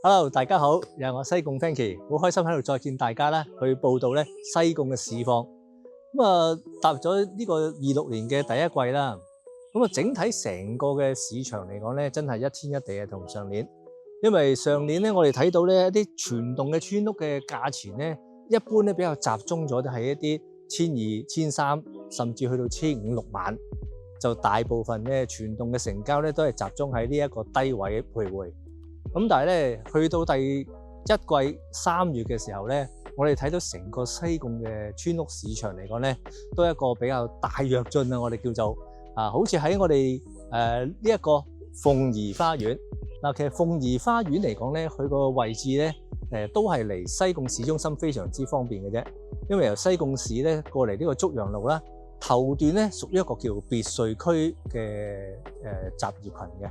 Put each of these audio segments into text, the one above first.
Hello， 大家好，又係我西貢 Fanky， 好開心喺度再見大家啦，去報道咧西貢嘅市況。踏入咗呢個26年嘅第一季啦。整體成個嘅市場嚟講咧，真係一天一地啊，同上年。因為上年咧，我哋睇到咧一啲全棟嘅村屋嘅價錢咧，一般咧比較集中咗，喺一啲1200、1300，甚至去到1500、60000，就大部分咧全棟嘅成交咧都係集中喺呢一個低位徘徊。但係咧，去到第一季3月嘅時候咧，我哋睇到成個西貢嘅村屋市場嚟講咧，都係一個比較大躍進啊！我哋叫做好似喺我哋呢一個鳳儀花園嗱，其實鳳儀花園嚟講咧，佢個位置咧都係離西貢市中心非常之方便嘅啫，因為由西貢市咧過嚟呢個竹洋路啦，頭段咧屬於一個叫別墅區嘅集業群嘅。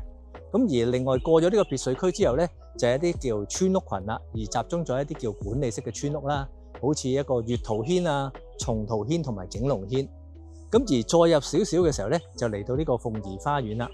而另外過咗呢個別墅區之後咧，就係一啲叫村屋群啦，而集中咗一啲叫管理式嘅村屋啦，好似一個月桃軒啊、松桃軒同埋景隆軒。而再入少少嘅時候咧，就嚟到呢個鳳儀花園啦。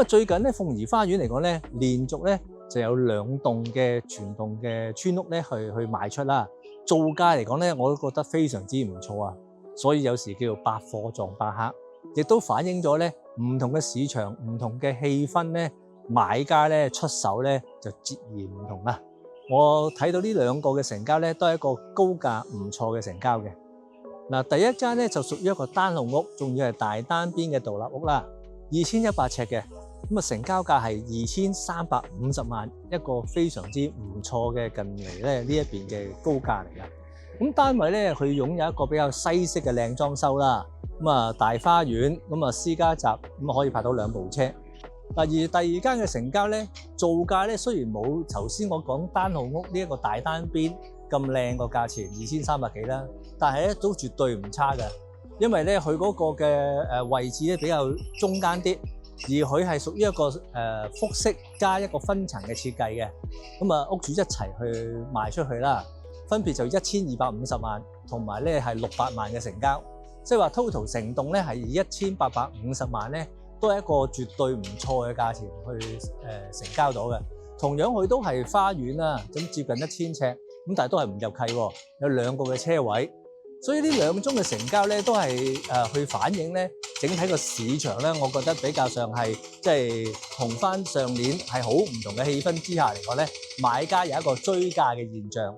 最近咧鳳儀花園嚟講咧，連續咧就有2棟嘅全棟嘅村屋咧去賣出啦。造價嚟講咧，我都覺得非常之唔錯啊。所以有時叫做百貨撞百客，亦都反映咗咧唔同嘅市場、唔同嘅氣氛咧，買家咧出手咧就截然唔同啦。我睇到呢2個嘅成交咧，都係一個高價唔錯嘅成交嘅。第一間咧就屬於一個單號屋，仲要係大單邊嘅獨立屋啦，2100尺嘅。成交價係2350萬，一個非常之唔錯嘅近嚟咧呢一邊嘅高價嚟㗎。單位咧佢擁有一個比較西式嘅靚裝修啦。大花園，私家閘，可以泊到2部車。而第二間嘅成交咧，造價咧雖然冇頭先我講單號屋呢一個大單邊咁靚個價錢2300幾啦，但係咧都絕對唔差㗎。因為咧佢嗰個嘅位置咧比較中間啲，而佢係屬於一個複式加一個分層嘅設計嘅。屋主一齊去賣出去啦，分別就1250萬同埋咧係600萬嘅成交。即係話 total 成棟咧係1850萬咧，都係一個絕對唔錯嘅價錢去成交到嘅。同樣佢都係花園啦，咁接近1000尺，但係都係唔入契喎，有2個嘅車位。所以呢2宗嘅成交咧，都係去反映咧整體個市場咧，我覺得比較上係即係同翻上年係好唔同嘅氣氛之下嚟講咧，買家有一個追價嘅現象。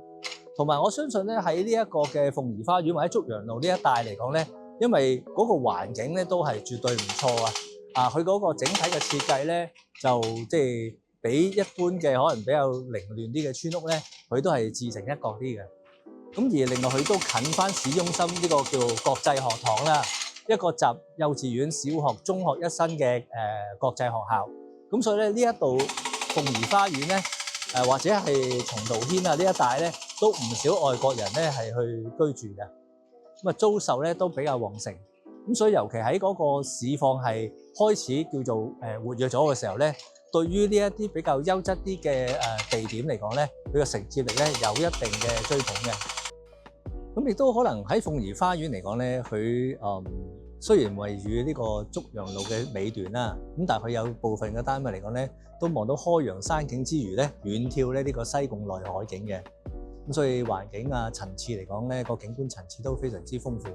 同埋我相信咧喺呢一個嘅鳳儀花園或者竹洋路呢一帶嚟講咧，因為嗰個環境咧都係絕對唔錯啊！佢嗰個整體嘅設計咧，就即係比一般嘅可能比較凌亂啲嘅村屋咧，佢都係自成一角啲嘅。而另外佢都近翻市中心呢個叫國際學堂啦，一個集幼稚園、小學、中學一身嘅國際學校。咁所以咧呢一度鳳儀花園咧，或者係松桃軒啊呢一帶咧，都唔少外國人咧係去居住嘅。租售咧都比較旺盛。所以尤其喺嗰個市況係開始叫做活躍咗嘅時候咧，對於呢一啲比較優質啲嘅地點嚟講咧，佢嘅承接力咧有一定嘅追捧嘅。亦都可能喺鳳儀花園嚟講咧，佢雖然位於呢個竹洋路嘅尾段啦，但係佢有部分嘅單位嚟講咧，都望到開揚山景之餘咧，遠眺咧呢個西貢內海景嘅。所以環境啊層次嚟講咧，個景觀層次都非常之豐富。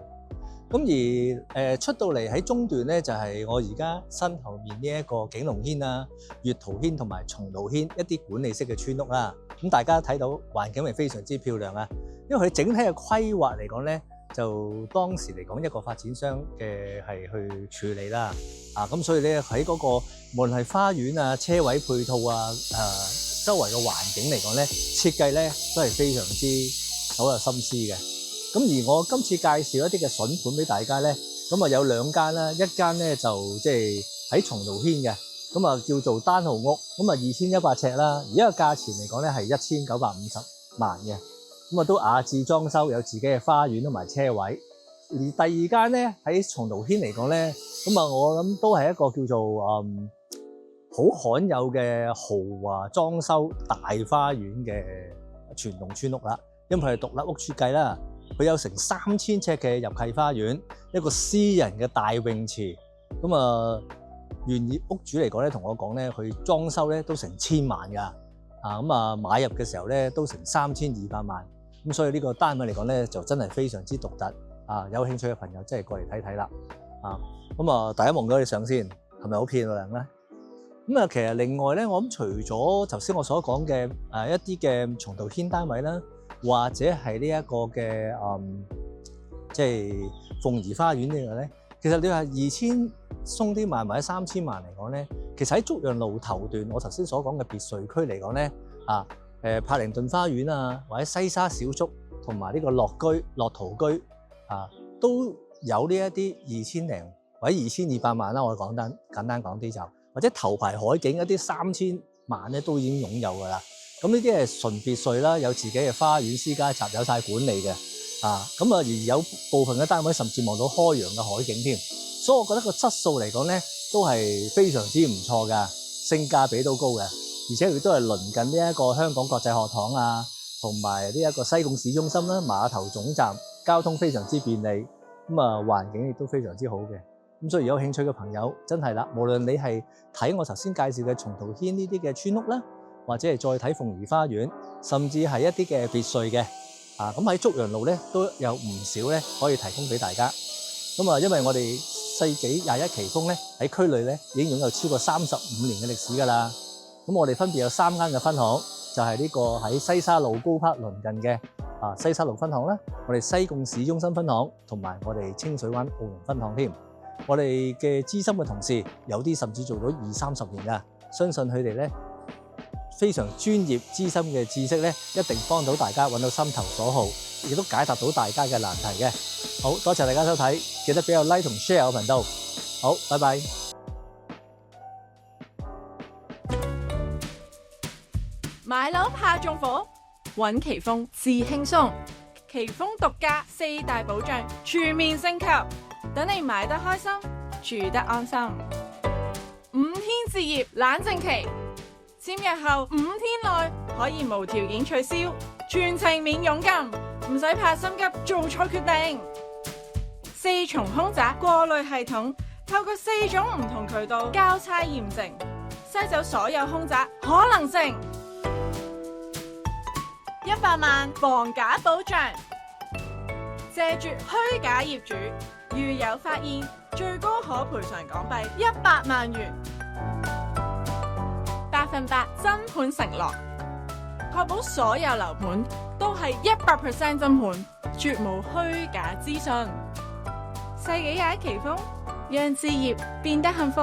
出到嚟喺中段咧，就係我而家身後面呢一個景隆軒啊、月桃軒同埋松桃軒一啲管理式嘅村屋啦。大家睇到環境係非常之漂亮啊！因為佢整體嘅規劃嚟講咧，就當時嚟講一個發展商嘅係去處理啦。咁所以咧喺嗰個無論係花園啊、車位配套啊、周圍嘅環境嚟講咧，設計咧都係非常之好有心思嘅。而我今次介紹一啲嘅筍盤俾大家咧，有2間啦，一間咧就即係喺松桃軒嘅，叫做單號屋，2100尺啦，而家個價錢嚟講咧係1950萬嘅，都雅致裝修，有自己嘅花園同埋車位。而第2間咧喺松桃軒嚟講咧，我諗都係一個叫做好罕有嘅豪華裝修大花園嘅全棟村屋啦，因為佢係獨立屋設計啦。佢有成3000尺嘅入契花園，一個私人嘅大泳池，原業屋主嚟講咧，同我講咧，佢裝修咧都成千萬㗎，咁啊買入嘅時候咧都成3200萬，咁所以呢個單位嚟講咧就真係非常之獨特，有興趣嘅朋友真係過嚟睇睇啦，咁啊大家望到你相先，係咪好漂亮咧？咁啊其實另外咧，我諗除咗頭先我所講嘅一啲嘅松濤軒單位啦，或者係呢一個嘅即係鳳怡花園呢個咧，其實你話2000鬆啲萬或者3000萬嚟講咧，其實喺竹洋路頭段，我頭先所講嘅別墅區嚟講咧，柏靈頓花園啊，或者西沙小築同埋呢個樂陶居都有呢一啲2000零或者2200萬啦。我簡單講啲就，或者頭排海景一啲3000萬咧都已經擁有㗎啦。咁呢啲係純別墅啦，有自己嘅花園私家集，有晒管理嘅咁而有部分嘅單位甚至望到開揚嘅海景添。所以我覺得個質素嚟講咧，都係非常之唔錯㗎，性價比都高嘅，而且亦都係鄰近呢一個香港國際學堂同埋呢一個西貢市中心啦、碼頭總站，交通非常之便利，環境亦都非常之好嘅。咁所以有興趣嘅朋友真係啦，無論你係睇我頭先介紹嘅松濤軒呢啲嘅村屋啦，或者係再睇鳳怡花園，甚至係一啲嘅別墅嘅，咁喺竹洋路咧都有唔少咧可以提供俾大家。因為我哋世紀21奇峰咧喺區內咧已經擁有超過35年嘅歷史㗎啦。咁我哋分別有3間嘅分行，就係呢個喺西沙路高柏鄰近嘅西沙路分行啦，我哋西貢市中心分行，同埋我哋清水灣澳門分行添。我哋嘅資深嘅同事有啲甚至做咗20-30年㗎，相信佢哋咧非常專業資深嘅知識咧，一定幫到大家揾到心頭所好，亦都解答到大家嘅難題嘅。好多謝大家收睇，記得俾個 like 同 share 我頻道。好，拜拜。買樓怕縱火，揾奇峰至輕鬆。奇峰獨家4大保障全面升級，等你買得開心，住得安心。5天置業冷靜期，簽約後5天內可以無條件取消，全程免佣金，唔使怕心急做錯決定。4重凶宅過濾系統，透過4種唔同渠道交叉驗證，篩走所有凶宅可能性。100萬防假保障，謝絕虛假業主，如有發現，最高可賠償港幣100萬元。100%真盤承諾，確保所有樓盤都係100% 真盤，絕無虛假資訊。世紀21奇峰，讓置業變得幸福。